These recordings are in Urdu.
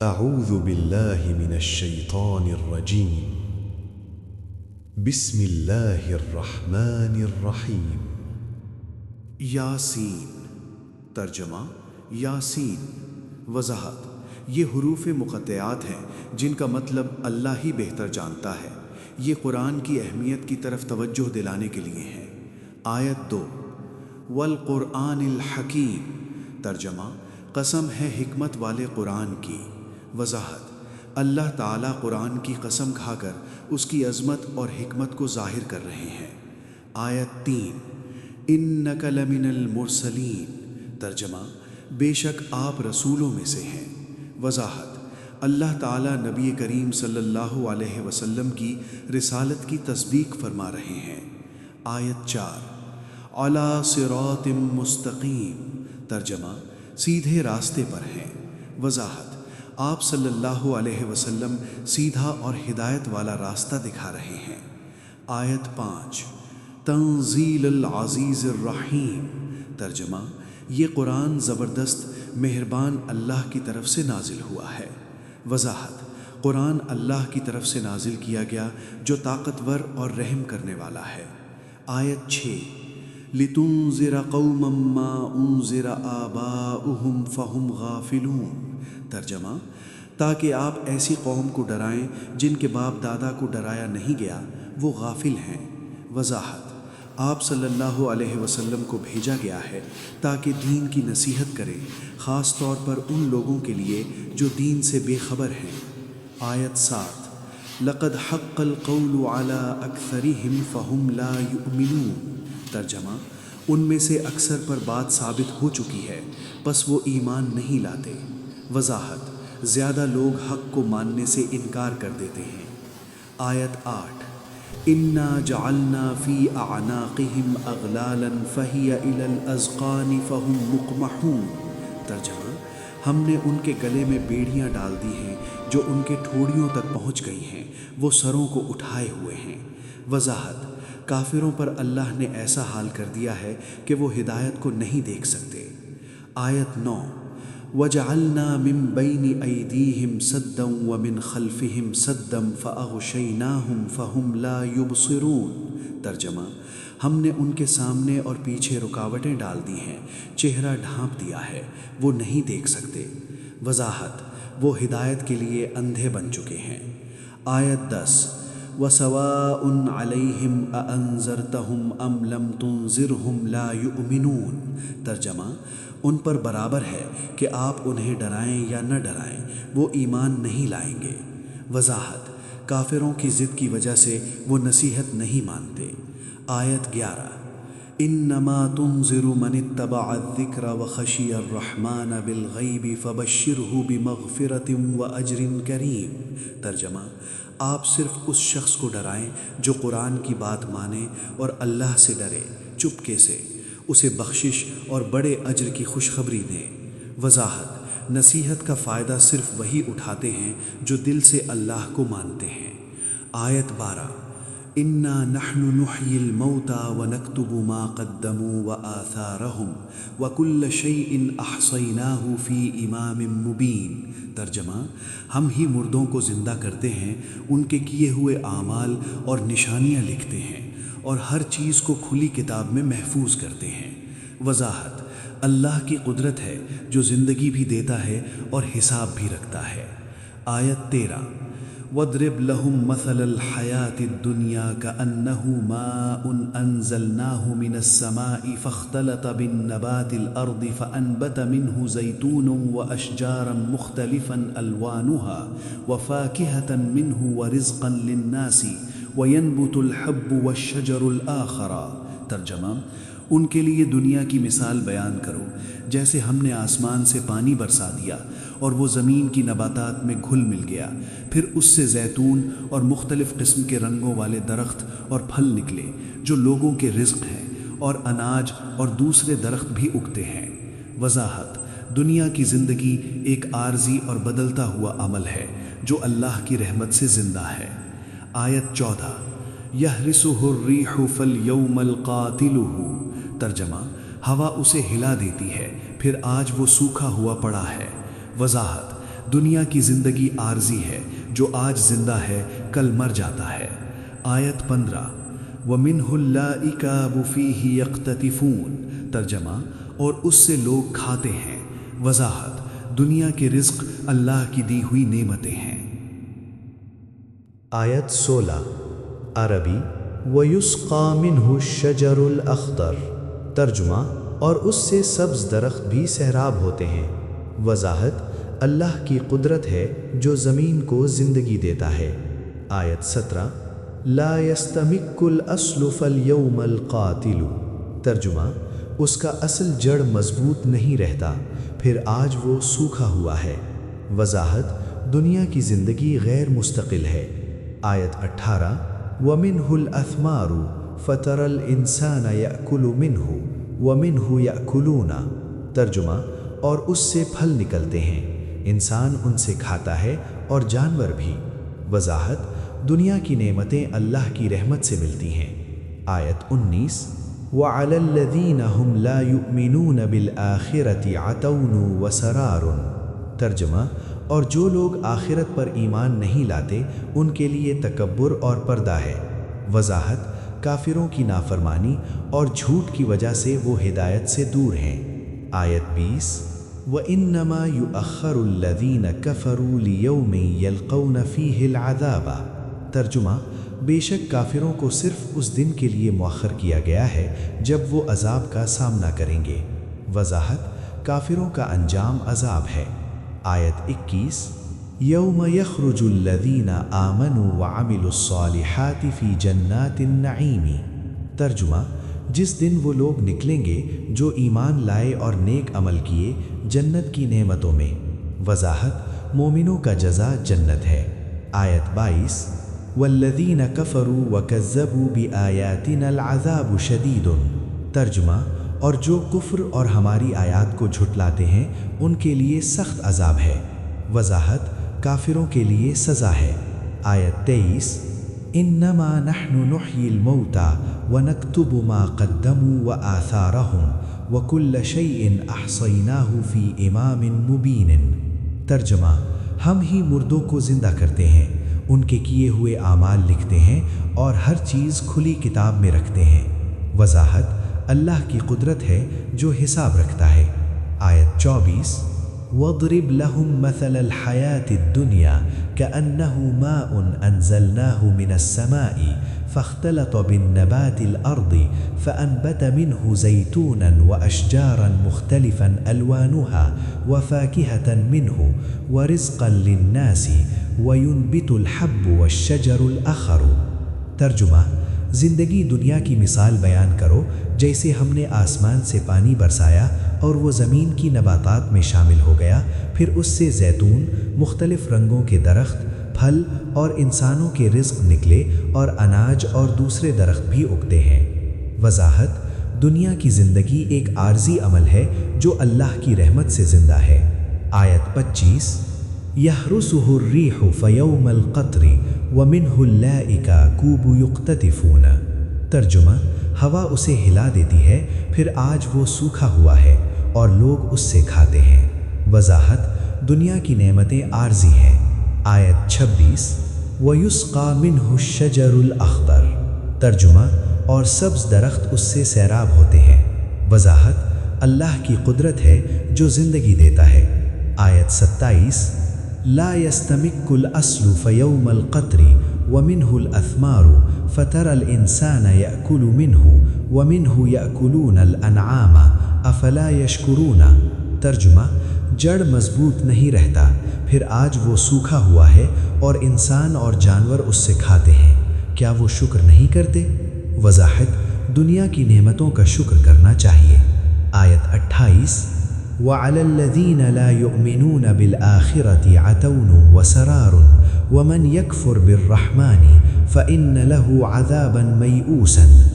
أعوذ بالله من الشيطان الرجيم. بسم الله الرحمن الرحيم. یاسین ترجمہ یاسین وضاحت یہ حروف مقطعات ہیں جن کا مطلب اللہ ہی بہتر جانتا ہے۔ یہ قرآن کی اہمیت کی طرف توجہ دلانے کے لیے ہیں۔ آیت 2 والقرآن الحکیم ترجمہ قسم ہے حکمت والے قرآن کی۔ وضاحت اللہ تعالیٰ قرآن کی قسم کھا کر اس کی عظمت اور حکمت کو ظاہر کر رہے ہیں۔ آیت 3 انک لمن المرسلین ترجمہ بے شک آپ رسولوں میں سے ہیں۔ وضاحت اللہ تعالیٰ نبی کریم صلی اللہ علیہ وسلم کی رسالت کی تصدیق فرما رہے ہیں۔ آیت 4 علی صراط مستقیم ترجمہ سیدھے راستے پر ہیں۔ وضاحت آپ صلی اللہ علیہ وسلم سیدھا اور ہدایت والا راستہ دکھا رہے ہیں۔ آیت 5 تنزیل العزیز الرحیم ترجمہ یہ قرآن زبردست مہربان اللہ کی طرف سے نازل ہوا ہے۔ وضاحت قرآن اللہ کی طرف سے نازل کیا گیا جو طاقتور اور رحم کرنے والا ہے۔ آیت 6 لِتُنذِرَ قَوْمًا مَّا أُنذِرَ آبَاؤُهُمْ فَهُمْ غَافِلُونَ ترجمہ تاکہ آپ ایسی قوم کو ڈرائیں جن کے باپ دادا کو ڈرایا نہیں گیا، وہ غافل ہیں۔ وضاحت آپ صلی اللہ علیہ وسلم کو بھیجا گیا ہے تاکہ دین کی نصیحت کریں، خاص طور پر ان لوگوں کے لیے جو دین سے بے خبر ہیں۔ آیت 7 لقد حق القول على اکثرهم فهم لا يؤمنون ترجمہ ان میں سے اکثر پر بات ثابت ہو چکی ہے پس وہ ایمان نہیں لاتے۔ وضاحت زیادہ لوگ حق کو ماننے سے انکار کر دیتے ہیں۔ آیت 8 انا جعلنا فی اعناقهم اغلالا فهي الى الاذقان فهم مقمحون ترجمہ ہم نے ان کے گلے میں بیڑیاں ڈال دی ہیں جو ان کے ٹھوڑیوں تک پہنچ گئی ہیں، وہ سروں کو اٹھائے ہوئے ہیں۔ وضاحت کافروں پر اللہ نے ایسا حال کر دیا ہے کہ وہ ہدایت کو نہیں دیکھ سکتے۔ آیت 9 وَجَعَلْنَا مِن بَيْنِ أَيْدِيهِمْ سَدًّا وَمِنْ خَلْفِهِمْ سَدًّا فَأَغْشَيْنَاهُمْ فَهُمْ لَا يُبْصِرُونَ ترجمہ ہم نے ان کے سامنے اور پیچھے رکاوٹیں ڈال دی ہیں، چہرہ ڈھانپ دیا ہے، وہ نہیں دیکھ سکتے۔ وضاحت وہ ہدایت کے لیے اندھے بن چکے ہیں۔ آیت 10 وَسَوَاءٌ عَلَيْهِمْ أَأَنذَرْتَهُمْ أَمْ لَمْ تُنذِرْهُمْ لَا يُؤْمِنُونَ ترجمہ ان پر برابر ہے کہ آپ انہیں ڈرائیں یا نہ ڈرائیں، وہ ایمان نہیں لائیں گے۔ وضاحت کافروں کی ضد کی وجہ سے وہ نصیحت نہیں مانتے۔ آیت 11 انما تنذر من اتبع الذکر وخشی الرحمن بالغیب فبشرہ بمغفرۃ واجر کریم ترجمہ آپ صرف اس شخص کو ڈرائیں جو قرآن کی بات مانے اور اللہ سے ڈرے چپکے سے، اسے بخشش اور بڑے اجر کی خوشخبری دیں۔ وضاحت نصیحت کا فائدہ صرف وہی اٹھاتے ہیں جو دل سے اللہ کو مانتے ہیں۔ آیت 12 انا نحن نحیی الموتى ونکتب ما قدموا وآثارهم وکل شیء احصیناہ فی امام مبین ترجمہ ہم ہی مردوں کو زندہ کرتے ہیں، ان کے کیے ہوئے اعمال اور نشانیاں لکھتے ہیں اور ہر چیز کو کھلی کتاب میں محفوظ کرتے ہیں۔ وضاحت اللہ کی قدرت ہے جو زندگی بھی دیتا ہے اور حساب بھی رکھتا ہے۔ آیت 13 وَاضْرِبْ لَهُمْ مَثَلَ الْحَيَاةِ الدُّنْيَا كَأَنَّهُ مَاءٌ أَنزَلْنَاهُ مِنَ السَّمَاءِ فَاخْتَلَطَ بِالنَّبَاتِ الْأَرْضِ فَأَنبَتَ مِنْهُ زَيْتُونًا وَأَشْجَارًا مُخْتَلِفًا أَلْوَانُهَا وَفَاكِهَةً مِنْهُ وَرِزْقًا لِلنَّاسِ وَيَنْبُتُ الْحَبُّ وَالشَّجَرُ الْآخَرَ ترجمہ ان کے لیے دنیا کی مثال بیان کرو جیسے ہم نے آسمان سے پانی برسا دیا اور وہ زمین کی نباتات میں گھل مل گیا، پھر اس سے زیتون اور مختلف قسم کے رنگوں والے درخت اور پھل نکلے جو لوگوں کے رزق ہیں، اور اناج اور دوسرے درخت بھی اگتے ہیں۔ وضاحت دنیا کی زندگی ایک عارضی اور بدلتا ہوا عمل ہے جو اللہ کی رحمت سے زندہ ہے۔ آیت 14 یحرسہ الریح فالیوم القاتلہ ترجمہ ہوا اسے ہلا دیتی ہے، پھر آج وہ سوکھا ہوا پڑا ہے۔ وضاحت دنیا کی زندگی عارضی ہے، جو آج زندہ ہے کل مر جاتا ہے۔ آیت 15 وَمِنْهُ اللَّائِكَابُ فِيهِ يَقْتَطِفُونَ ترجمہ اور اس سے لوگ کھاتے ہیں۔ وضاحت دنیا کے رزق اللہ کی دی ہوئی نعمتیں ہیں۔ آیت 16 عربی وَيُسْقَى مِنْهُ الشَّجَرُ الْأَخْضَرُ ترجمہ اور اس سے سبز درخت بھی سیراب ہوتے ہیں۔ وضاحت اللہ کی قدرت ہے جو زمین کو زندگی دیتا ہے۔ آیت 17 لا يستمك الأصل فاليوم القاتل ترجمہ اس کا اصل جڑ مضبوط نہیں رہتا، پھر آج وہ سوکھا ہوا ہے۔ وضاحت دنیا کی زندگی غیر مستقل ہے۔ آیت 18 وَمِنْهُ الْأَثْمَارُ فَتَرَى الْإِنسَانَ يَأْكُلُ مِنْهُ وَمِنْهُ يَأْكُلُونَ ترجمہ اور اس سے پھل نکلتے ہیں، انسان ان سے کھاتا ہے اور جانور بھی۔ وضاحت دنیا کی نعمتیں اللہ کی رحمت سے ملتی ہیں۔ آیت 19 وَعَلَى الَّذِينَ هُمْ لَا يُؤْمِنُونَ بِالْآخِرَةِ عَتَوْنُ وَسَرَارٌ ترجمہ اور جو لوگ آخرت پر ایمان نہیں لاتے ان کے لیے تکبر اور پردہ ہے۔ وضاحت کافروں کی نافرمانی اور جھوٹ کی وجہ سے وہ ہدایت سے دور ہیں۔ آیت 20 وَإِنَّمَا يُؤَخَّرُ الَّذِينَ كَفَرُوا لِيَوْمٍ يَلْقَوْنَ فِيهِ الْعَذَابَ ترجمہ بے شک کافروں کو صرف اس دن کے لیے مؤخر کیا گیا ہے جب وہ عذاب کا سامنا کریں گے۔ وضاحت کافروں کا انجام عذاب ہے۔ آیت 21 یوم یخرج الذین آمنوا وعملوا الصالحات فی جنات النعیم ترجمہ جس دن وہ لوگ نکلیں گے جو ایمان لائے اور نیک عمل کیے جنت کی نعمتوں میں۔ وضاحت مومنوں کا جزا جنت ہے۔ آیت 22 والذین کفروا وکذبوا بآیاتنا العذاب شدید ترجمہ اور جو کفر اور ہماری آیات کو جھٹلاتے ہیں ان کے لیے سخت عذاب ہے۔ وضاحت کافروں کے لیے سزا ہے۔ آیت 23 انما نحن نحیی الموتى ونکتب ما قدموا وآثارهم وکل شیء احصیناہ فی امام مبین ترجمہ ہم ہی مردوں کو زندہ کرتے ہیں، ان کے کیے ہوئے اعمال لکھتے ہیں اور ہر چیز کھلی کتاب میں رکھتے ہیں۔ وضاحت اللہ کی قدرت ہے جو حساب رکھتا ہے۔ آیت 24 وَاضْرِبْ لَهُمْ مَثَلَ الْحَيَاةِ الدُّنْيَا كَأَنَّهُ مَاءٌ أَنزَلْنَاهُ مِنَ السَّمَاءِ فَاخْتَلَطَ بِالنَّبَاتِ الْأَرْضِ فَأَنبَتَ مِنْهُ زَيْتُونًا وَأَشْجَارًا مُخْتَلِفًا أَلْوَانُهَا وَفَاكِهَةً مِنْهُ وَرِزْقًا لِلنَّاسِ وَيُنْبِتُ الْحَبُّ وَالشَّجَرُ الْأَخَرُ ترجمہ زندگی دنیا کی مثال بیان کرو جیسے ہم نے آسمان سے پانی برسایا اور وہ زمین کی نباتات میں شامل ہو گیا، پھر اس سے زیتون، مختلف رنگوں کے درخت، پھل اور انسانوں کے رزق نکلے اور اناج اور دوسرے درخت بھی اگتے ہیں۔ وضاحت دنیا کی زندگی ایک عارضی عمل ہے جو اللہ کی رحمت سے زندہ ہے۔ آیت 25 یحرسہ الریح فیوم القطر ومنہ اللائکاکوب یقتطفون ترجمہ ہوا اسے ہلا دیتی ہے، پھر آج وہ سوکھا ہوا ہے اور لوگ اس سے کھاتے ہیں۔ وضاحت دنیا کی نعمتیں عارضی ہیں۔ آیت 26 وَيُسْقَى مِنْهُ الشَّجَرُ الْأَخْضَرُ ترجمہ اور سبز درخت اس سے سیراب ہوتے ہیں۔ وضاحت اللہ کی قدرت ہے جو زندگی دیتا ہے۔ آیت 27 لا يستمك الأصل فيوم القطر ومنه الأثمار فترى الإنسان يأكل منه ومنه يأكلون الأنعام أفلا يشكرون ترجمہ جڑ مضبوط نہیں رہتا، پھر آج وہ سوکھا ہوا ہے اور انسان اور جانور اس سے کھاتے ہیں، کیا وہ شکر نہیں کرتے؟ وضاحت دنیا کی نعمتوں کا شکر کرنا چاہیے۔ آیت 28 وَعَلَى الَّذِينَ لَا يُؤْمِنُونَ بِالْآخِرَةِ عَتَوْنٌ وَسَرَارٌ وَمَنْ يَكْفُرْ بِالرَّحْمَنِ فَإِنَّ لَهُ عَذَابًا مَيْئُوسًا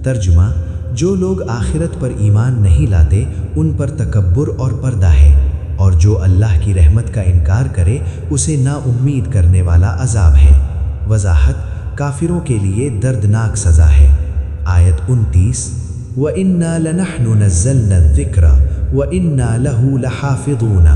ترجمہ جو لوگ آخرت پر ایمان نہیں لاتے ان پر تکبر اور پردہ ہے، اور جو اللہ کی رحمت کا انکار کرے اسے نا امید کرنے والا عذاب ہے۔ وضاحت کافروں کے لیے دردناک سزا ہے۔ آیت 29 وَإِنَّا لَنَحْنُ نَزَّلْنَا الذِّكْرَ وَإِنَّا لَهُ لَحَافِظُونَ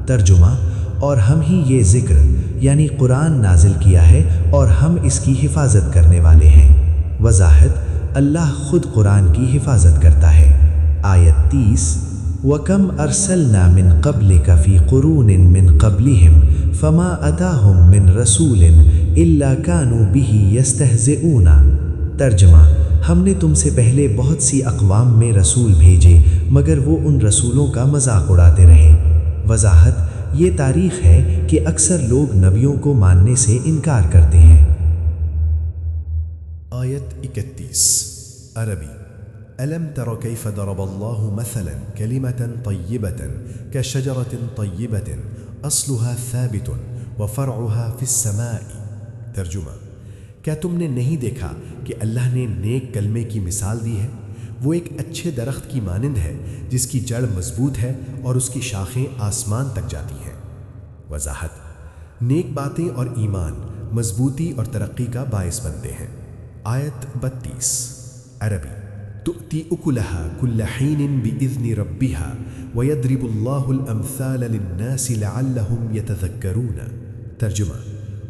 ترجمہ اور ہم ہی یہ ذکر یعنی قرآن نازل کیا ہے اور ہم اس کی حفاظت کرنے والے ہیں۔ وضاحت، اللہ خود قرآن کی حفاظت کرتا ہے۔ آیت 30 وَكَمْ أَرْسَلْنَا مِن قَبْلِكَ فِي قُرُونٍ مِّن قَبْلِهِمْ فَمَا أَتَاهُم مِّن رَّسُولٍ إِلَّا كَانُوا بِهِ يَسْتَهْزِئُونَ۔ ترجمہ، ہم نے تم سے پہلے بہت سی اقوام میں رسول بھیجے مگر وہ ان رسولوں کا مذاق اڑاتے رہے۔ وضاحت، یہ تاریخ ہے کہ اکثر لوگ نبیوں کو ماننے سے انکار کرتے ہیں۔ آیت 31 عربی ألم تر كيف ضرب الله مثلا كلمة طيبة كشجرة طيبة أصلها ثابت وفرعها في السماء۔ ترجمہ، کیا تم نے نہیں دیکھا کہ اللہ نے نیک کلمے کی مثال دی ہے؟ وہ ایک اچھے درخت کی مانند ہے جس کی جڑ مضبوط ہے اور اس کی شاخیں آسمان تک جاتی ہیں۔ وضاحت، نیک باتیں اور ایمان مضبوطی اور ترقی کا باعث بنتے ہیں۔ آیت 32 عربی تؤتی اکلها کل حین بإذن ربها ویضرب اللہ الامثال للناس لعلهم یتذکرون۔ ترجمہ،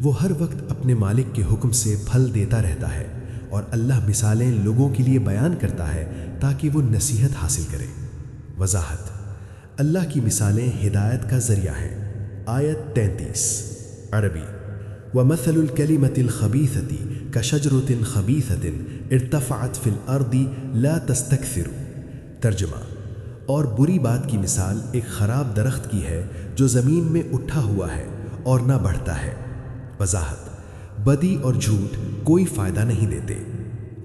وہ ہر وقت اپنے مالک کے حکم سے پھل دیتا رہتا ہے اور اللہ مثالیں لوگوں کے لیے بیان کرتا ہے تاکہ وہ نصیحت حاصل کرے۔ وضاحت، اللہ کی مثالیں ہدایت کا ذریعہ ہیں۔ آیت 33 عربی وَمَثَلُ الْكَلِمَةِ الْخَبِيثَةِ كَشَجْرَةٍ خَبِيثَةٍ ارتفعت فِي الْأَرْضِ لَا تَسْتَكْثِرُ۔ ترجمہ، اور بری بات کی مثال ایک خراب درخت کی ہے جو زمین میں اٹھا ہوا ہے اور نہ بڑھتا ہے۔ وضاحت، بدی اور جھوٹ کوئی فائدہ نہیں دیتے۔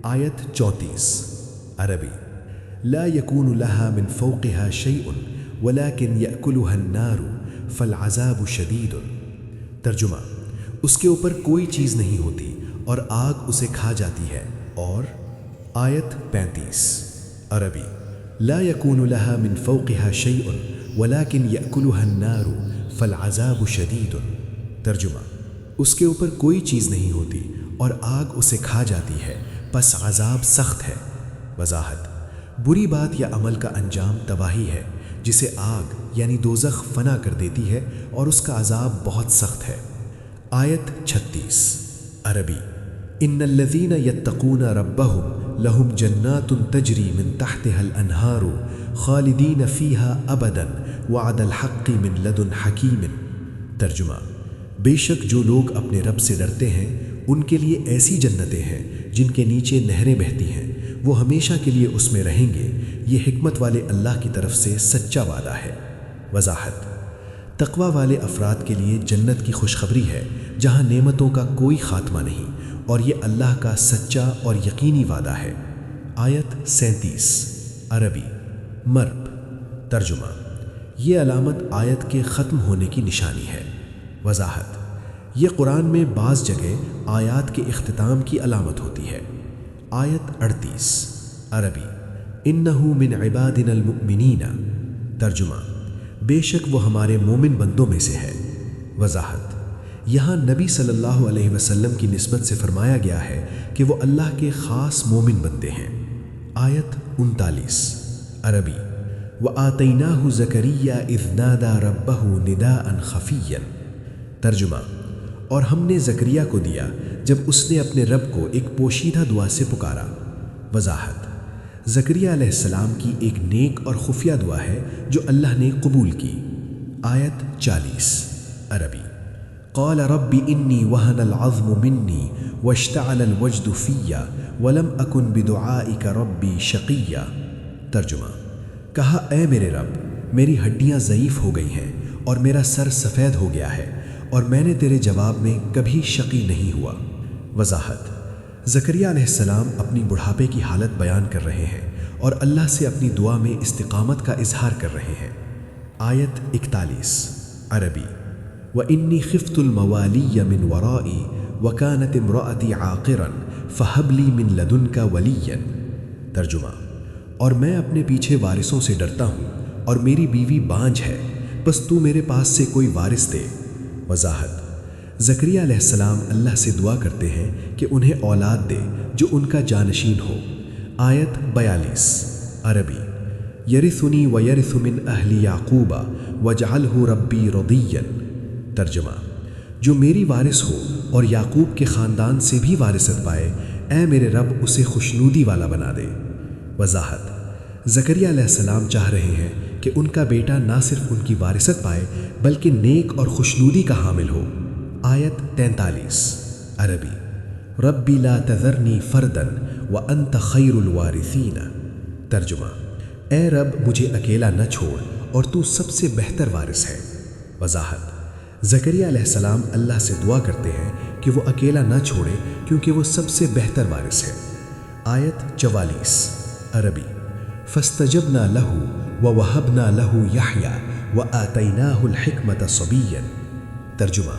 آیت 34 عربی لا يكون لها من فوقها شيء ولكن يأكلها النار فالعذاب شديد۔ ترجمہ، اس کے اوپر کوئی چیز نہیں ہوتی اور آگ اسے کھا جاتی ہے۔ اور آیت 35 عربی لا يكون لها من فوقها شيء ولكن يأكلها النار فالعذاب شديد۔ ترجمہ، اس کے اوپر کوئی چیز نہیں ہوتی اور آگ اسے کھا جاتی ہے پس عذاب سخت ہے۔ وضاحت، بری بات یا عمل کا انجام تباہی ہے جسے آگ یعنی دوزخ فنا کر دیتی ہے اور اس کا عذاب بہت سخت ہے۔ آیت 36 عربی ان الذین یتقون ربهم لهم جنات تجری من تحتها الانہار خالدین فیہا ابدا وعد الحق من لدن حکیم۔ ترجمہ، بے شک جو لوگ اپنے رب سے ڈرتے ہیں ان کے لیے ایسی جنتیں ہیں جن کے نیچے نہریں بہتی ہیں، وہ ہمیشہ کے لیے اس میں رہیں گے، یہ حکمت والے اللہ کی طرف سے سچا وعدہ ہے۔ وضاحت، تقوی والے افراد کے لیے جنت کی خوشخبری ہے جہاں نعمتوں کا کوئی خاتمہ نہیں اور یہ اللہ کا سچا اور یقینی وعدہ ہے۔ آیت 37 عربی مرب۔ ترجمہ، یہ علامت آیت کے ختم ہونے کی نشانی ہے۔ وضاحت، یہ قرآن میں بعض جگہ آیات کے اختتام کی علامت ہوتی ہے۔ آیت 38 عربی انہو من عبادنا المؤمنین۔ ترجمہ، بے شک وہ ہمارے مومن بندوں میں سے ہے۔ وضاحت، یہاں نبی صلی اللہ علیہ وسلم کی نسبت سے فرمایا گیا ہے کہ وہ اللہ کے خاص مومن بندے ہیں۔ آیت 39 عربی وَآتَيْنَاهُ زَكَرِيَّا إِذْ نَادَى رَبَّهُ نِدَاءً خَفِيًّا۔ ترجمہ، اور ہم نے زکریا کو دیا جب اس نے اپنے رب کو ایک پوشیدہ دعا سے پکارا۔ وضاحت، زکریا علیہ السلام کی ایک نیک اور خفیہ دعا ہے جو اللہ نے قبول کی۔ آیت 40 عربی قال رب انی وہن العظم منی واشتعل الوجد فی ولم اکن بدعائک ربی شقیا۔ ترجمہ، کہا اے میرے رب، میری ہڈیاں ضعیف ہو گئی ہیں اور میرا سر سفید ہو گیا ہے اور میں نے تیرے جواب میں کبھی شقی نہیں ہوا۔ وضاحت، زکریا علیہ السلام اپنی بڑھاپے کی حالت بیان کر رہے ہیں اور اللہ سے اپنی دعا میں استقامت کا اظہار کر رہے ہیں۔ آیت 41 عربی وَإِنِّي خِفْتُ الْمَوَالِيَّ مِنْ وَرَائِي وَكَانَتِ امْرَأَتِي عَاقِرًا فَهَبْ لِي مِنْ لَدُنْكَ وَلِيًّا۔ ترجمہ، اور میں اپنے پیچھے وارثوں سے ڈرتا ہوں اور میری بیوی بانجھ ہے، بس تو میرے پاس سے کوئی وارث دے۔ وضاحت، زکریا علیہ السلام اللہ سے دعا کرتے ہیں کہ انہیں اولاد دے جو ان کا جانشین ہو۔ آیت 42 عربی یرثنی ویرث من اہل یعقوب واجعلہ ربی رضیا۔ ترجمہ: جو میری وارث ہو اور یعقوب کے خاندان سے بھی وارثت پائے، اے میرے رب اسے خوشنودی والا بنا دے۔ وضاحت: زکریا علیہ السلام چاہ رہے ہیں کہ ان کا بیٹا نہ صرف ان کی وارثت پائے بلکہ نیک اور خوشنودی کا حامل ہو۔ آیت 43 عربی: ربی لا تذرنی فردن وانت خیر الوارثین۔ ترجمہ: اے رب مجھے اکیلا نہ چھوڑ اور تو سب سے بہتر وارث ہے۔ وضاحت: زکریا علیہ السلام اللہ سے دعا کرتے ہیں کہ وہ اکیلا نہ چھوڑے کیونکہ وہ سب سے بہتر وارث ہے۔ آیت 44 عربی: فاستجبنا له ووهبنا له يحيى وآتيناه الحكمة صبيا۔ ترجمہ: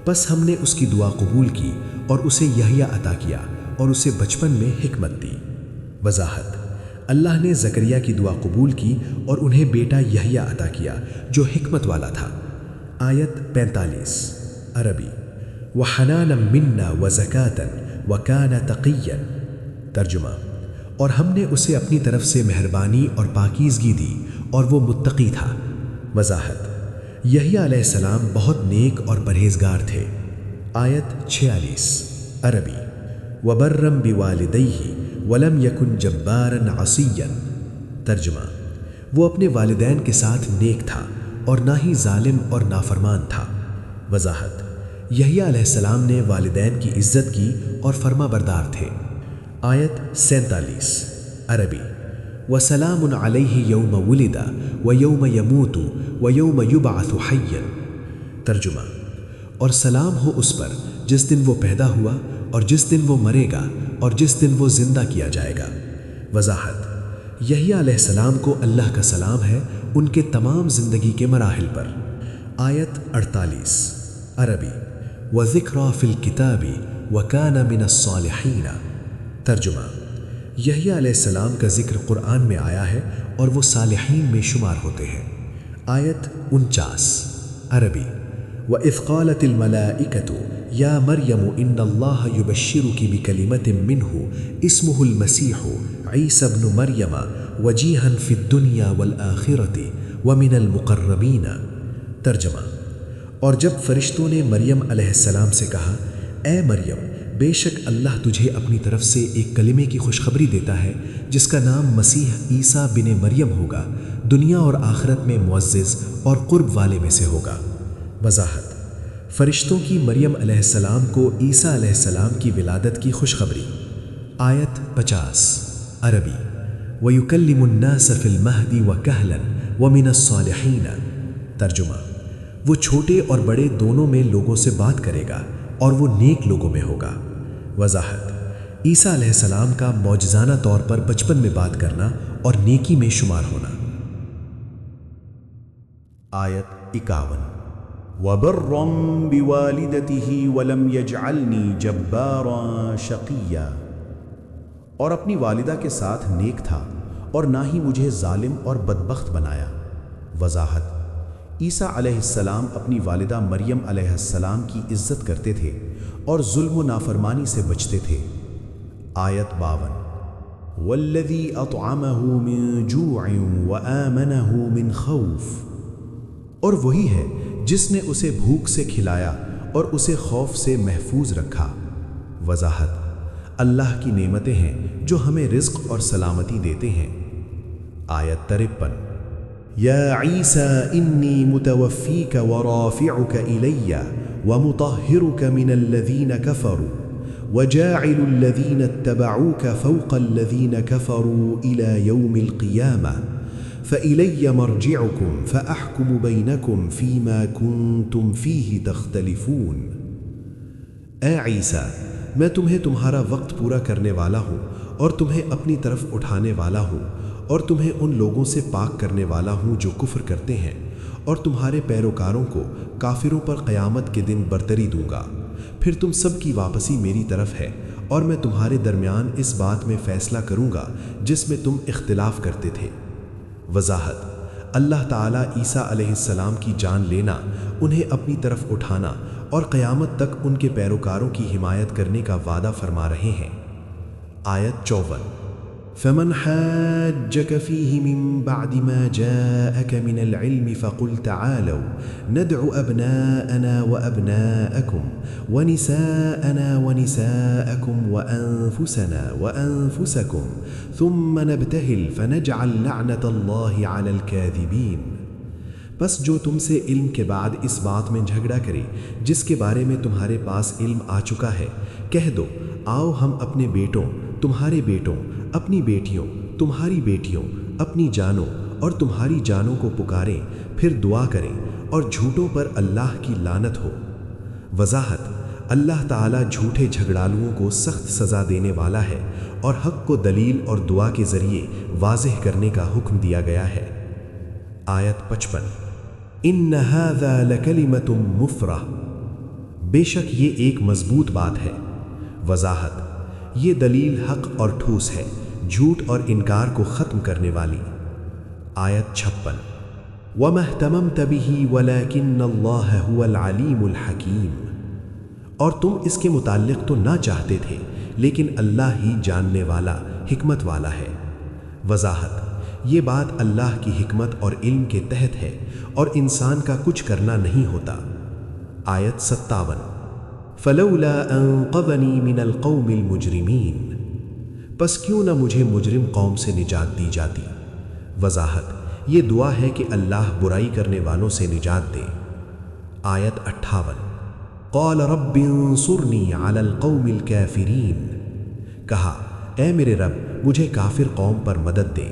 پس ہم نے اس کی دعا قبول کی اور اسے یحییٰ عطا کیا اور اسے بچپن میں حکمت دی۔ وضاحت: اللہ نے زکریا کی دعا قبول کی اور انہیں بیٹا یحییٰ عطا کیا جو حکمت والا تھا۔ آیت 45 عربی: وحنانا منا وزکاة وکان تقیا۔ ترجمہ: اور ہم نے اسے اپنی طرف سے مہربانی اور پاکیزگی دی اور وہ متقی تھا۔ وضاحت: یحییٰ علیہ السلام بہت نیک اور پرہیزگار تھے۔ آیت 46 عربی: وبرم بوالدیہ ولم یکن جبارا عصیا۔ ترجمہ: وہ اپنے والدین کے ساتھ نیک تھا اور نہ ہی ظالم اور نافرمان تھا۔ وضاحت: یحییٰ علیہ السلام نے والدین کی عزت کی اور فرما بردار تھے۔ آیت 47 عربی: وسلام علیہ یوم ولد ویوم یموت ویوم یبعث حیا۔ ترجمہ: اور سلام ہو اس پر جس دن وہ پیدا ہوا اور جس دن وہ مرے گا اور جس دن وہ زندہ کیا جائے گا۔ وضاحت: یحییٰ علیہ السلام کو اللہ کا سلام ہے ان کے تمام زندگی کے مراحل پر۔ آیت 48 عربی: وذکریٰ فی الکتاب وکان من الصالحین۔ ترجمہ: یحییٰ علیہ السلام کا ذکر قرآن میں آیا ہے اور وہ صالحین میں شمار ہوتے ہیں۔ آیت 49 عربی: وَإِذْ قَالَتِ الْمَلَائِكَةُ يَا مَرْيَمُ إِنَّ اللَّهَ يُبَشِّرُكِ بِكَلِمَةٍ مِّنْهُ اسْمُهُ الْمَسِيحُ عِيسَى ابْنُ مَرْيَمَ وَجِيهًا فِي الدُّنْيَا وَالْآخِرَةِ وَمِنَ الْمُقَرَّبِينَ۔ ترجمہ: اور جب فرشتوں نے مریم علیہ السلام سے کہا، اے مریم، بے شک اللہ تجھے اپنی طرف سے ایک کلمے کی خوشخبری دیتا ہے جس کا نام مسیح عیسیٰ بن مریم ہوگا، دنیا اور آخرت میں معزز اور قرب والے میں سے ہوگا۔ وضاحت: فرشتوں کی مریم علیہ السلام کو عیسیٰ علیہ السلام کی ولادت کی خوشخبری۔ آیت 50 عربی: وَيُكَلِّمُ النَّاسَ فِي الْمَهْدِ وَكَهْلًا وَمِنَ الصَّالِحِينَ۔ ترجمہ: وہ چھوٹے اور بڑے دونوں میں لوگوں سے بات کرے گا اور وہ نیک لوگوں میں ہوگا۔ وضاحت: عیسیٰ علیہ السلام کا معجزانہ طور پر بچپن میں بات کرنا اور نیکی میں شمار ہونا۔ آیت 51 وَبَرًّا بِوَالِدَتِهِ وَلَمْ يَجْعَلْنِي جَبَّارًا شَقِيًّا، اور اپنی والدہ کے ساتھ نیک تھا اور نہ ہی مجھے ظالم اور بدبخت بنایا۔ وضاحت: عیسیٰ علیہ السلام اپنی والدہ مریم علیہ السلام کی عزت کرتے تھے اور ظلم و نافرمانی سے بچتے تھے۔ آیت 52 وَالَّذِي أَطْعَمَهُ مِن جُوعٍ وَآمَنَهُ مِنْ خَوْفٍ، اور وہی ہے جس نے اسے بھوک سے کھلایا اور اسے خوف سے محفوظ رکھا۔ وضاحت: اللہ کی نعمتیں ہیں جو ہمیں رزق اور سلامتی دیتے ہیں۔ آیت 53 یا عیسیٰ انی متوفیک ورافعک الی ومطہرک من الذین کفروا وجاعل الذین اتبعوک فوق الذین کفروا الی یوم القیامہ فإلی مرجعکم فأحکم بینکم فیما کنتم فیہ تختلفون۔ اے عیسیٰ، میں تمہیں تمہارا وقت پورا کرنے والا ہوں اور تمہیں اپنی طرف اٹھانے والا ہوں اور تمہیں ان لوگوں سے پاک کرنے والا ہوں جو کفر کرتے ہیں، اور تمہارے پیروکاروں کو کافروں پر قیامت کے دن برتری دوں گا۔ پھر تم سب کی واپسی میری طرف ہے اور میں تمہارے درمیان اس بات میں فیصلہ کروں گا جس میں تم اختلاف کرتے تھے۔ وضاحت: اللہ تعالیٰ عیسیٰ علیہ السلام کی جان لینا، انہیں اپنی طرف اٹھانا اور قیامت تک ان کے پیروکاروں کی حمایت کرنے کا وعدہ فرما رہے ہیں۔ آیت 54 فمن حاجك فيه من بعد ما جاءك من العلم فقل تعالوا ندع أبناءنا وأبناءكم ونساءنا ونساءكم وأنفسنا وأنفسكم ثم نبتهل فنجعل لعنة الله على الكاذبين۔ بس جو تم سے علم کے بعد اس بات میں جھگڑا کرے جس کے بارے میں تمہارے پاس علم آ چکا ہے، کہہ دو آؤ ہم اپنے بیٹوں، تمہارے بیٹوں، اپنی بیٹیوں، تمہاری بیٹیوں، اپنی جانوں اور تمہاری جانوں کو پکاریں، پھر دعا کریں اور جھوٹوں پر اللہ کی لعنت ہو۔ وضاحت: اللہ تعالیٰ جھوٹے جھگڑالوؤں کو سخت سزا دینے والا ہے اور حق کو دلیل اور دعا کے ذریعے واضح کرنے کا حکم دیا گیا ہے۔ آیت 55۔ ان هذا لکلمۃ مفرح، بے شک یہ ایک مضبوط بات ہے۔ وضاحت: یہ دلیل حق اور ٹھوس ہے، جھوٹ اور انکار کو ختم کرنے والی۔ آیت 56۔ وَمَا اهْتَمَمْتَ بِهِ وَلَكِنَّ اللَّهَ هُوَ الْعَلِيمُ الْحَكِيمُ، اور تم اس کے متعلق تو نہ چاہتے تھے لیکن اللہ ہی جاننے والا، حکمت والا ہے۔ وضاحت: یہ بات اللہ کی حکمت اور علم کے تحت ہے اور انسان کا کچھ کرنا نہیں ہوتا۔ آیت 57۔ فلولا انقذنی من القوم المجرمین، پس کیوں نہ مجھے مجرم قوم سے نجات دی جاتی۔ وضاحت: یہ دعا ہے کہ اللہ برائی کرنے والوں سے نجات دے۔ آیت 58۔ قال رب انصرنی علی القوم الکافرین، کہا اے میرے رب مجھے کافر قوم پر مدد دے۔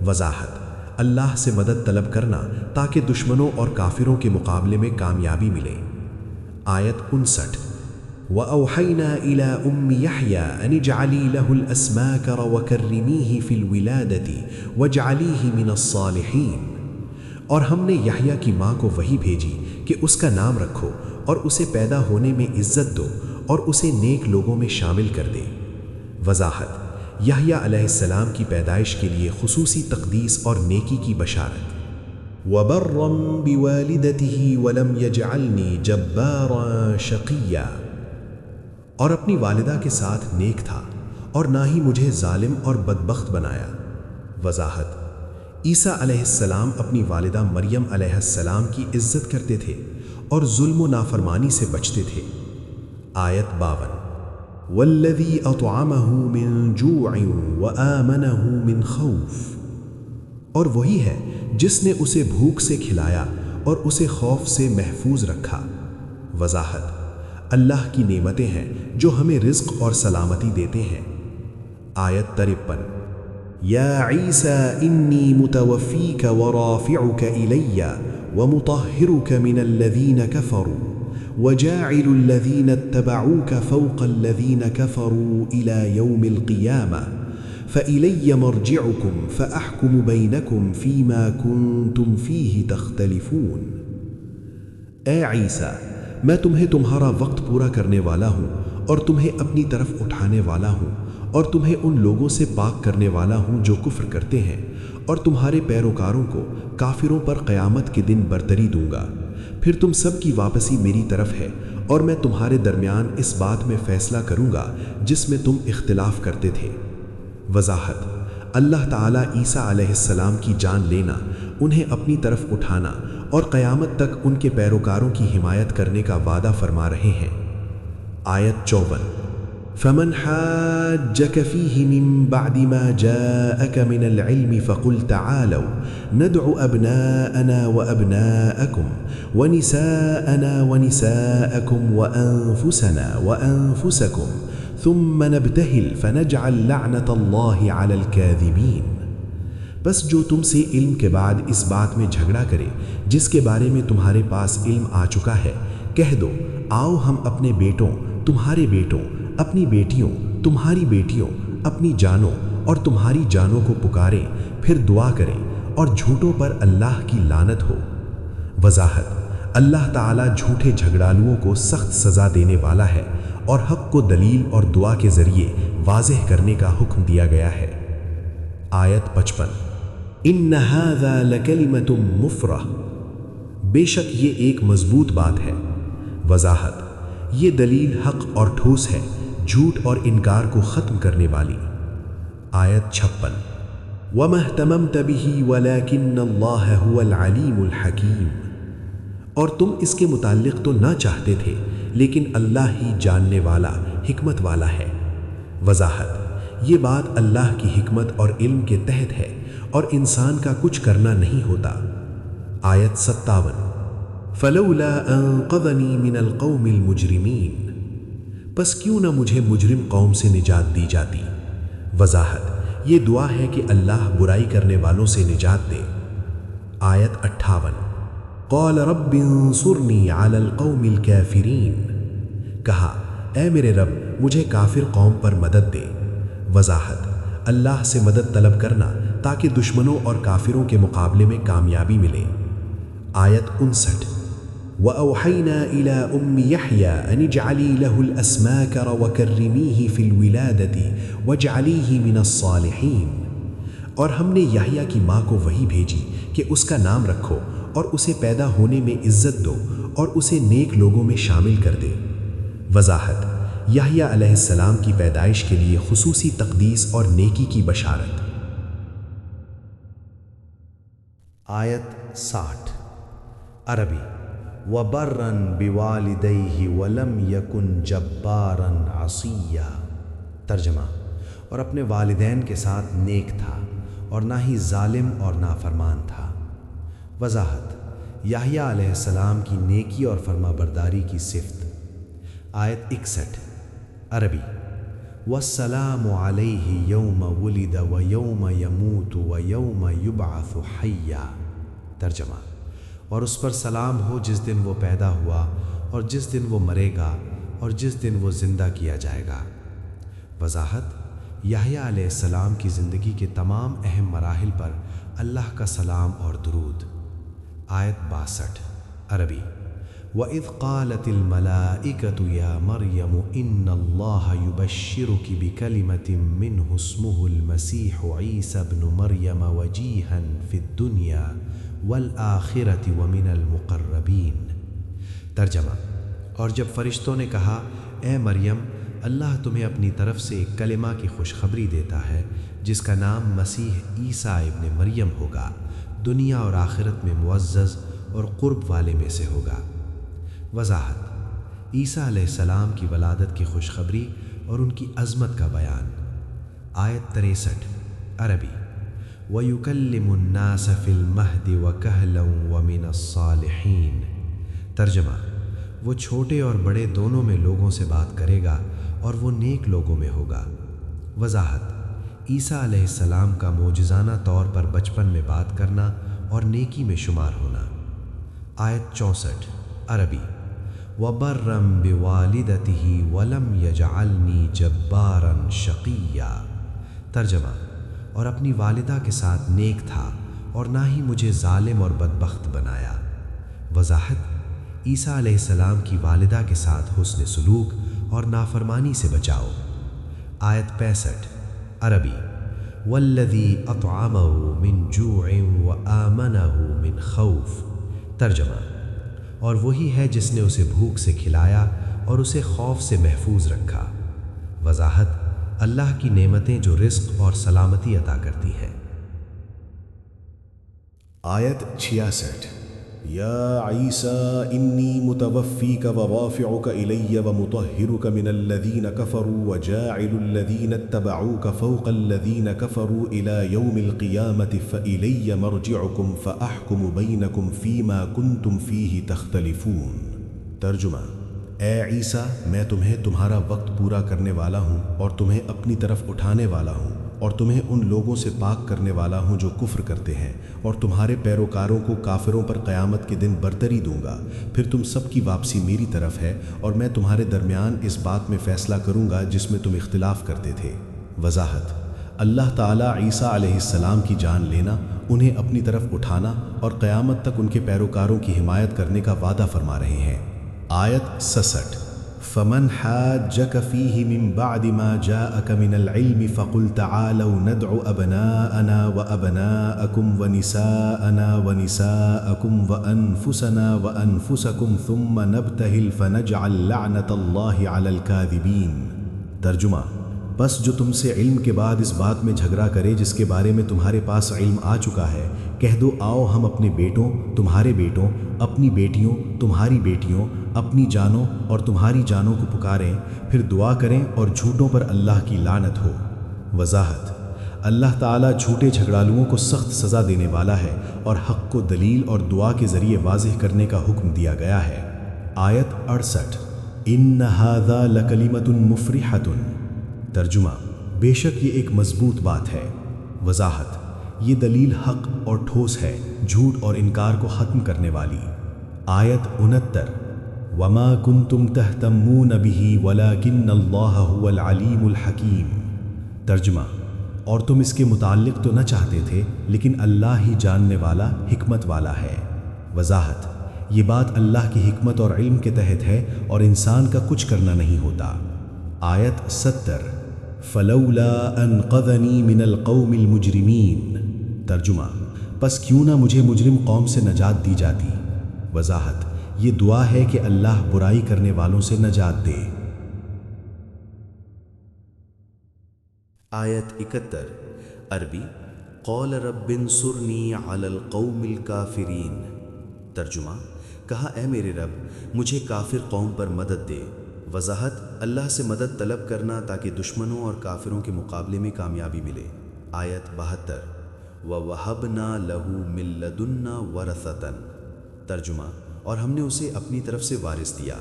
وضاحت: اللہ سے مدد طلب کرنا تاکہ دشمنوں اور کافروں کے مقابلے میں کامیابی ملے۔ آیت 59۔ وَأَوْحَيْنَا إِلَىٰ أُمِّ يَحْيَىٰ أَنِ اجْعَلِي لَهُ الْأَسْمَاكَ وَكَرِّمِيهِ فِي الْوِلَادَةِ وَاجْعَلِيهِ مِنَ الصَّالِحِينَ، اور ہم نے یحییٰ کی ماں کو وحی بھیجی کہ اس کا نام رکھو اور اسے پیدا ہونے میں عزت دو اور اسے نیک لوگوں میں شامل کر دے۔ وضاحت: یحییٰ علیہ السلام کی پیدائش کے لیے خصوصی تقدیس اور نیکی کی بشارت۔ وَبَرًّا بِوَالِدَتِهِ وَلَمْ يَجْعَلْنِي جَبَّارًا شَقِيًّا، اور اپنی والدہ کے ساتھ نیک تھا اور نہ ہی مجھے ظالم اور بدبخت بنایا۔ وضاحت: عیسیٰ علیہ السلام اپنی والدہ مریم علیہ السلام کی عزت کرتے تھے اور ظلم و نافرمانی سے بچتے تھے۔ آیت 52۔ والذی اطعمہ من جوع وآمنہ من خوف، اور وہی ہے جس نے اسے بھوک سے کھلایا اور اسے خوف سے محفوظ رکھا۔ وضاحت: اللہ کی نعمتیں ہیں جو ہمیں رزق اور سلامتی دیتے ہیں۔ آیت 53۔ یا عیسیٰ انی متوفیک ورافعک الی ومطہرک من الذین کفروا وجاعل الذین اتبعوک فوق الذین کفروا الی یوم القیامہ فإلی مرجعکم فأحکم بینکم فیما کنتم فیہ تختلفون۔ اے عیسیٰ، میں تمہیں تمہارا وقت پورا کرنے والا ہوں اور تمہیں اپنی طرف اٹھانے والا ہوں اور تمہیں ان لوگوں سے پاک کرنے والا ہوں جو کفر کرتے ہیں، اور تمہارے پیروکاروں کو کافروں پر قیامت کے دن برتری دوں گا۔ پھر تم سب کی واپسی میری طرف ہے اور میں تمہارے درمیان اس بات میں فیصلہ کروں گا جس میں تم اختلاف کرتے تھے۔ وضاحت: اللہ تعالیٰ عیسیٰ علیہ السلام کی جان لینا، انہیں اپنی طرف اٹھانا اور قیامت تک ان کے پیروکاروں کی حمایت کرنے کا وعدہ فرما رہے ہیں۔ آیت 54۔ فمن حاجك فيه من بعد ما جاءك من العلم فقل تعالوا ندع أبناءنا وأبناءكم ونساءنا ونساءكم وأنفسنا وأنفسكم ثم نبتهل فنجعل لعنة الله على الكاذبين۔ بس جو تم سے علم کے بعد اس بات میں جھگڑا کرے جس کے بارے میں تمہارے پاس علم آ چکا ہے، کہہ دو آؤ ہم اپنے بیٹوں، تمہارے بیٹوں، اپنی بیٹیوں، تمہاری بیٹیوں، اپنی جانوں اور تمہاری جانوں کو پکاریں، پھر دعا کریں اور جھوٹوں پر اللہ کی لعنت ہو۔ وضاحت: اللہ تعالیٰ جھوٹے جھگڑالوؤں کو سخت سزا دینے والا ہے اور حق کو دلیل اور دعا کے ذریعے واضح کرنے کا حکم دیا گیا ہے۔ آیت 55۔ ان هذا لکلمۃ مفرح، بے شک یہ ایک مضبوط بات ہے۔ وضاحت: یہ دلیل حق اور ٹھوس ہے، جھوٹ اور انکار کو ختم کرنے والی۔ آیت 56 وَمَا اهْتَمَمْتَ بِهِ وَلَكِنَّ اللَّهَ هُوَ الْعَلِيمُ الْحَكِيمُ، اور تم اس کے متعلق تو نہ چاہتے تھے لیکن اللہ ہی جاننے والا حکمت والا ہے۔ وضاحت، یہ بات اللہ کی حکمت اور علم کے تحت ہے اور انسان کا کچھ کرنا نہیں ہوتا۔ آیت 57 فَلَوْلَا أَنقَذَنِي مِنَ الْقَوْمِ الْمُجْرِمِينَ، پس کیوں نہ مجھے مجرم قوم سے نجات دی جاتی۔ وضاحت، یہ دعا ہے کہ اللہ برائی کرنے والوں سے نجات دے۔ آیت 58 قال رب انصرنی علی القوم الکافرین، کہا اے میرے رب مجھے کافر قوم پر مدد دے۔ وضاحت، اللہ سے مدد طلب کرنا تاکہ دشمنوں اور کافروں کے مقابلے میں کامیابی ملے۔ آیت 59 وَأَوْحَيْنَا إِلَىٰ أُمِّ يَحْيَىٰ أَنِ اجْعَلِي لَهُ الْأَسْمَاكَ وَكَرِّمِيهِ فِي الْوِلَادَةِ وَاجْعَلِيهِ مِنَ الصَّالِحِينَ، اور ہم نے یحییٰ کی ماں کو وحی بھیجی کہ اس کا نام رکھو اور اسے پیدا ہونے میں عزت دو اور اسے نیک لوگوں میں شامل کر دے۔ وضاحت، یحییٰ علیہ السلام کی پیدائش کے لیے خصوصی تقدیس اور نیکی کی بشارت۔ آیت 60 عربی وَبَرًّا بِوَالِدَيْهِ وَلَمْ يَكُنْ جَبَّارًا عَصِيًّا، ترجمہ، اور اپنے والدین کے ساتھ نیک تھا اور نہ ہی ظالم اور نافرمان تھا۔ وضاحت، یحییٰ علیہ السلام کی نیکی اور فرما برداری کی صفت۔ آیت 61 عربی وَالسَّلَامُ عَلَيْهِ يَوْمَ وُلِدَ وَيَوْمَ يَمُوتُ وَيَوْمَ يُبْعَثُ حَيًّا، ترجمہ، اور اس پر سلام ہو جس دن وہ پیدا ہوا اور جس دن وہ مرے گا اور جس دن وہ زندہ کیا جائے گا۔ وضاحت، یحییٰ علیہ السلام کی زندگی کے تمام اہم مراحل پر اللہ کا سلام اور درود۔ آیت 62 عربی وَإِذْ قَالَتِ الْمَلَائِكَةُ يَا مَرْيَمُ إِنَّ اللَّهَ يُبَشِّرُكِ بِكَلِمَةٍ مِّنْهُ اسْمُهُ الْمَسِيحُ عِيسَى ابْنُ مَرْيَمَ وَجِيهًا فِي الدُّنْيَا وَالْآخِرَةِ وَمِنَ الْمُقَرَّبِينَ، ترجمہ، اور جب فرشتوں نے کہا اے مریم اللہ تمہیں اپنی طرف سے ایک کلمہ کی خوشخبری دیتا ہے جس کا نام مسیح عیسیٰ ابن مریم ہوگا، دنیا اور آخرت میں معزز اور قرب والے میں سے ہوگا۔ وضاحت، عیسیٰ علیہ السلام کی ولادت کی خوشخبری اور ان کی عظمت کا بیان۔ آیت 63 عربی وَيُكَلِّمُ النَّاسَ فِي الْمَهْدِ وَكَهْلًا وَمِنَ الصَّالِحِينَ، ترجمہ، وہ چھوٹے اور بڑے دونوں میں لوگوں سے بات کرے گا اور وہ نیک لوگوں میں ہوگا۔ وضاحت، عیسیٰ علیہ السلام کا معجزانہ طور پر بچپن میں بات کرنا اور نیکی میں شمار ہونا۔ آیت 64 عربی وَبَرًّا بِوَالِدَتِهِ وَلَمْ يَجْعَلْنِي جَبَّارًا شَقِيًّا، ترجمہ، اور اپنی والدہ کے ساتھ نیک تھا اور نہ ہی مجھے ظالم اور بدبخت بنایا۔ وضاحت، عیسیٰ علیہ السلام کی والدہ کے ساتھ حسن سلوک اور نافرمانی سے بچاؤ۔ آیت 65 عربی وَالَّذِي أَطْعَمَهُ مِنْ جُوعٍ وَآمَنَهُ مِنْ خَوْفٍ، ترجمہ، اور وہی ہے جس نے اسے بھوک سے کھلایا اور اسے خوف سے محفوظ رکھا۔ وضاحت، اللہ کی نعمتیں جو رزق اور سلامتی عطا کرتی ہیں۔ آیت 66 یا عیسیٰ انی متوفیک ورافعک الی ومطہرک من الذین کفروا وجاعل الذین اتبعوک فوق الذین کفروا الی یوم القیامة فإلی مرجعکم فأحکم بینکم فیما کنتم فیہ تختلفون، ترجمہ، اے عیسیٰ میں تمہیں تمہارا وقت پورا کرنے والا ہوں اور تمہیں اپنی طرف اٹھانے والا ہوں اور تمہیں ان لوگوں سے پاک کرنے والا ہوں جو کفر کرتے ہیں، اور تمہارے پیروکاروں کو کافروں پر قیامت کے دن برتری دوں گا، پھر تم سب کی واپسی میری طرف ہے اور میں تمہارے درمیان اس بات میں فیصلہ کروں گا جس میں تم اختلاف کرتے تھے۔ وضاحت، اللہ تعالیٰ عیسیٰ علیہ السلام کی جان لینا، انہیں اپنی طرف اٹھانا اور قیامت تک ان کے پیروکاروں کی حمایت کرنے کا وعدہ فرما رہے ہیں۔ آیت 66 فَمَنْ حَاجَّكَ فِيهِ مِنْ بَعْدِ مَا جَاءَكَ مِنَ الْعِلْمِ فَقُلْ تَعَالَوْا نَدْعُ أَبْنَاءَنَا وَأَبْنَاءَكُمْ وَنِسَاءَنَا وَنِسَاءَكُمْ وَأَنفُسَنَا وَأَنفُسَكُمْ ثُمَّ نَبْتَهِلْ فَنَجْعَلْ لَعْنَةَ اللَّهِ عَلَى الْكَاذِبِينَ، ترجمہ، بس جو تم سے علم کے بعد اس بات میں جھگڑا کرے جس کے بارے میں تمہارے پاس علم آ چکا ہے، کہہ دو آؤ ہم اپنے بیٹوں تمہارے بیٹوں، اپنی بیٹیوں تمہاری بیٹیوں، اپنی جانوں اور تمہاری جانوں کو پکاریں، پھر دعا کریں اور جھوٹوں پر اللہ کی لعنت ہو۔ وضاحت: اللہ تعالیٰ جھوٹے جھگڑالوؤں کو سخت سزا دینے والا ہے اور حق کو دلیل اور دعا کے ذریعے واضح کرنے کا حکم دیا گیا ہے۔ آیت 68 ان ھذا لکلمۃ مفرحۃ۔ ترجمہ: بے شک یہ ایک مضبوط بات ہے۔ وضاحت: یہ دلیل حق اور ٹھوس ہے، جھوٹ اور انکار کو ختم کرنے والی۔ آیت 69 وما کنتم تہتمون بہ ولکن اللہ ھو العلیم الحکیم۔ ترجمہ: اور تم اس کے متعلق تو نہ چاہتے تھے لیکن اللہ ہی جاننے والا حکمت والا ہے۔ وضاحت: یہ بات اللہ کی حکمت اور علم کے تحت ہے اور انسان کا کچھ کرنا نہیں ہوتا۔ آیت 70 فلولا انقذنی من القوم المجرمین۔ ترجمہ: پس کیوں نہ مجھے مجرم قوم سے نجات دی جاتی۔ وضاحت: یہ دعا ہے کہ اللہ برائی کرنے والوں سے نجات دے۔ آیت 71 عربی قول رب انصرنی علی القوم الکافرین۔ ترجمہ: کہا اے میرے رب مجھے کافر قوم پر مدد دے۔ وضاحت: اللہ سے مدد طلب کرنا تاکہ دشمنوں اور کافروں کے مقابلے میں کامیابی ملے۔ آیت 72 وَوَهَبْنَا لَهُ مِن لَّدُنَّا وَرَثَةً۔ ترجمہ: اور ہم نے اسے اپنی طرف سے وارث دیا۔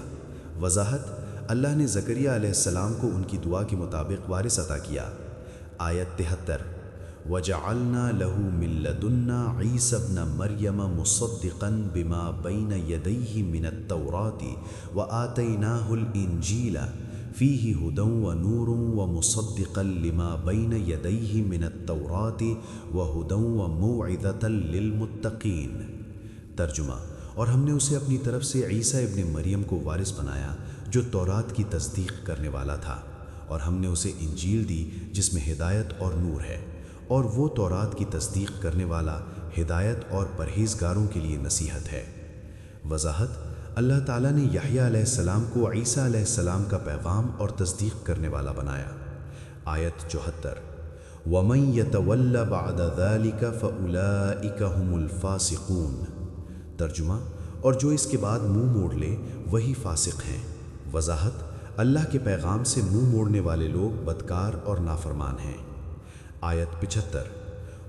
وضاحت: اللہ نے زکریا علیہ السلام کو ان کی دعا کے مطابق وارث عطا کیا۔ آیت 73 وَجَعَلْنَا لَهُ مِن لَّدُنَّا عِیسَى ابْنَ مَرْیَمَ مُصَدِّقًا بِمَا بَیْنَ یَدَیْہِ مِنَ التَّوْرَاةِ وَآتَیْنَاهُ الْإِنجِیلَ فِیہِ ھُدًى وَنُورٌ وَمُصَدِّقًا لِمَا بَیْنَ یَدَیْہِ مِنَ التَّوْرَاةِ وَھُدًى وَمَوْعِظَةً لِلْمُتَّقِین۔ ترجمہ: اور ہم نے اسے اپنی طرف سے عیسیٰ ابن مریم کو وارث بنایا جو تورات کی تصدیق کرنے والا تھا، اور ہم نے اسے انجیل دی جس میں ہدایت اور نور ہے، اور وہ تورات کی تصدیق کرنے والا ہدایت اور پرہیزگاروں کے لیے نصیحت ہے۔ وضاحت: اللہ تعالیٰ نے یحییٰ علیہ السلام کو عیسیٰ علیہ السلام کا پیغام اور تصدیق کرنے والا بنایا۔ آیت 74 وَمَن يَتَوَلَّ بَعْدَ ذَلِكَ فَأُولَٰئِكَ هُمُ الْفَاسِقُونَ۔ ترجمہ: اور جو اس کے بعد منہ موڑ لے وہی فاسق ہیں۔ وضاحت: اللہ کے پیغام سے منہ موڑنے والے لوگ بدکار اور نافرمان ہیں۔ آیت 75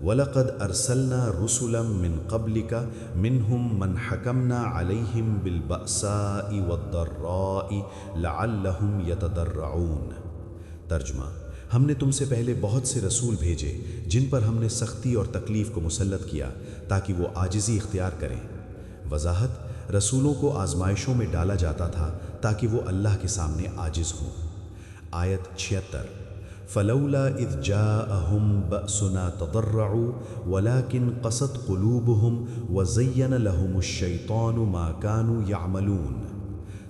وَلَقَدْ أَرْسَلْنَا رُسُلًا مِّن قَبْلِكَ مِنْهُمْ مَنْ حَكَمْنَا عَلَيْهِمْ بِالْبَأْسَاءِ وَالضَّرَّاءِ لَعَلَّهُمْ يَتَضَرَّعُونَ۔ ترجمہ: ہم نے تم سے پہلے بہت سے رسول بھیجے جن پر ہم نے سختی اور تکلیف کو مسلط کیا تاکہ وہ عاجزی اختیار کریں۔ وضاحت: رسولوں کو آزمائشوں میں ڈالا جاتا تھا تاکہ وہ اللہ کے سامنے عاجز ہوں۔ آیت 76 فلولا اذ جاءهم بأسنا تضرعوا ولكن قست قلوبهم وزين لهم الشيطان ما كانوا يعملون۔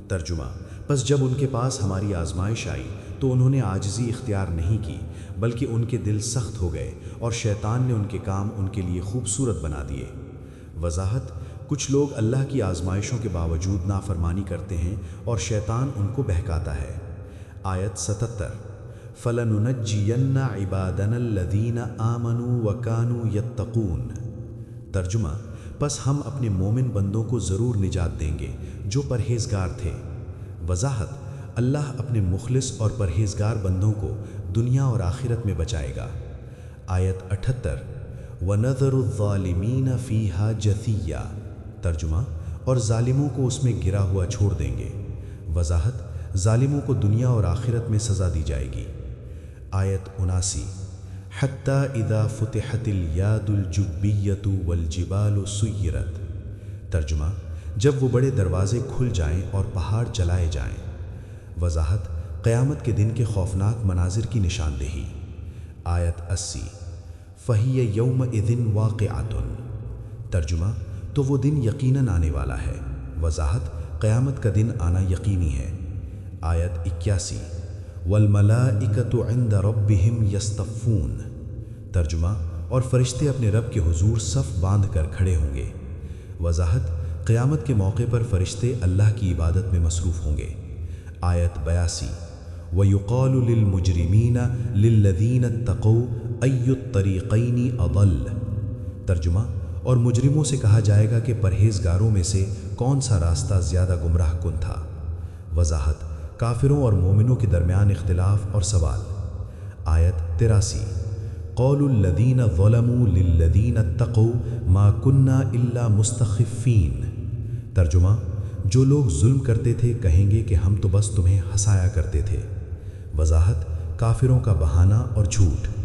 ترجمہ: پس جب ان کے پاس ہماری آزمائش آئی تو انہوں نے عاجزی اختیار نہیں کی بلکہ ان کے دل سخت ہو گئے اور شیطان نے ان کے کام ان کے لیے خوبصورت بنا دیے۔ وضاحت: کچھ لوگ اللہ کی آزمائشوں کے باوجود نافرمانی کرتے ہیں اور شیطان ان کو بہکاتا ہے۔ آیت 77 فَلَنُنَجِّيَنَّ عِبَادَنَا الَّذِينَ آمَنُوا وَكَانُوا يَتَّقُونَ۔ ترجمہ: پس ہم اپنے مومن بندوں کو ضرور نجات دیں گے جو پرہیزگار تھے۔ وضاحت: اللہ اپنے مخلص اور پرہیزگار بندوں کو دنیا اور آخرت میں بچائے گا۔ آیت 78 وَنَذَرُ الظَّالِمِينَ فِيهَا جَثِيًّا۔ ترجمہ: اور ظالموں کو اس میں گرا ہوا چھوڑ دیں گے۔ وضاحت: ظالموں کو دنیا اور آخرت میں سزا دی جائے گی۔ آیت 79 حَتَّى إِذَا فُتِحَتِ الْيَادُ الْجُبِّيَّةُ وَالْجِبَالُ سُيِّرَتْ۔ ترجمہ: جب وہ بڑے دروازے کھل جائیں اور پہاڑ چلائے جائیں۔ وضاحت: قیامت کے دن کے خوفناک مناظر کی نشاندہی۔ آیت 80 فَهِيَ يَوْمَئِذٍ وَاقِعَةٌ۔ ترجمہ: تو وہ دن یقیناً آنے والا ہے۔ وضاحت: قیامت کا دن آنا یقینی ہے۔ آیت 81 وَالْمَلَائِكَةُ عِنْدَ رَبِّهِمْ يَصْطَفُّونَ۔ ترجمہ: اور فرشتے اپنے رب کے حضور صف باندھ کر کھڑے ہوں گے۔ وضاحت: قیامت کے موقع پر فرشتے اللہ کی عبادت میں مصروف ہوں گے۔ آیت 82 وَيُقَالُ لِلْمُجْرِمِينَ لِلَّذِينَ اتَّقَوْا أَيُّ الطَّرِيقَيْنِ أَضَلُّ۔ ترجمہ، اور مجرموں سے کہا جائے گا کہ پرہیزگاروں میں سے کون سا راستہ زیادہ گمراہ کن تھا۔ وضاحت، کافروں اور مومنوں کے درمیان اختلاف اور سوال۔ آیت 83، قول الذین ظلموا للذین اتقوا ما کنا الا مستخفین۔ ترجمہ، جو لوگ ظلم کرتے تھے کہیں گے کہ ہم تو بس تمہیں ہنسایا کرتے تھے۔ وضاحت، کافروں کا بہانہ اور جھوٹ۔